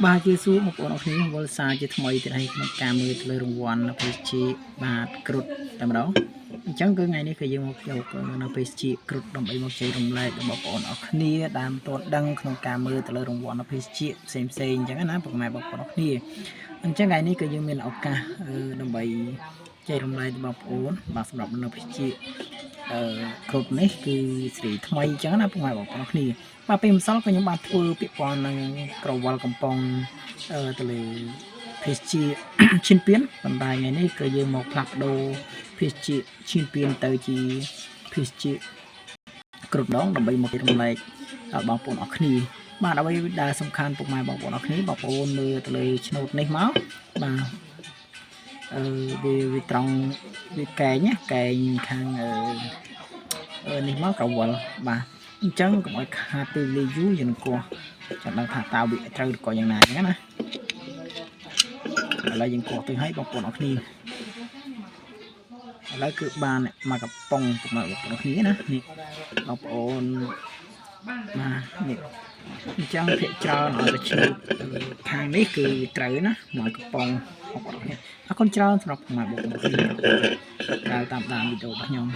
បាទជាសួរបងប្អូនអរគ្នាវល់សារជាថ្មីទៀតហើយក្នុងការមើលទៅលើរង្វាន់នៅពេលជាបាទគ្រុឌតែម្ដងអញ្ចឹងគឺថ្ងៃនេះគឺយើងមកយកនៅពេលជាគ្រុឌដើម្បីមកជ័យរំលែកដល់បងប្អូនអរគ្នាដែលមិនទាន់ដឹងក្នុងការមើលទៅលើរង្វាន់នៅពេលជាផ្សេងអញ្ចឹងណាពុកម៉ែបងប្អូនអរគ្នាអញ្ចឹងថ្ងៃនេះគឺយើងមានឱកាសដើម្បីចែករំលែកដល់បងប្អូនបាទសម្រាប់នៅពេលជាគ្រុឌនេះគឺស្រីថ្មីអញ្ចឹងណាពុកម៉ែបងប្អូនអរគ្នាបាទពេលម្សិលក៏ខ្ញុំបានធ្វើពាក្យព័ន្ធនឹងក្រវល់កំប៉ុងទៅលើភេសជ្ជៈឈិនពៀនប៉ុន្តែថ្ងៃនេះក៏យើងមកផ្លាស់ប្ដូរភេសជ្ជៈឈិនពៀនទៅជាភេសជ្ជៈគ្រុឌដងដើម្បីមករំលែកដល់បងប្អូនអរគ្នាបាទអ្វីដែលសំខាន់ពុកម៉ែបងប្អូនអរគ្នាបងប្អូនមើលទៅលើឆ្នូតនេះមកបាទវាត្រង់វាកែងខាងនេះមកក្រវល់បាទអញ្ចឹងកុំឲ្យខាតពេលលេយូរយើងគោះចាំដឹងថាតើវាត្រូវឬក៏យ៉ាងណាអញ្ចឹងណាឥឡូវយើងគោះទៅឲ្យបងប្អូនអរគ្នាឥឡូវគឺបានមកកំប៉ុងពុកម៉ែបងប្អូនអរគ្នាណានេះបងប្អូនបាទនេះអញ្ចឹងភាគច្រើនឲ្យតែឆ្នូតខាងនេះគឺត្រូវណាមកកំប៉ុងបងប្អូនអរគ្នាអរគុណច្រើនសម្រាប់ពុកម៉ែបងប្អូនអរគ្នាតាមដានវីដេអូរបស់ខ្ញុំ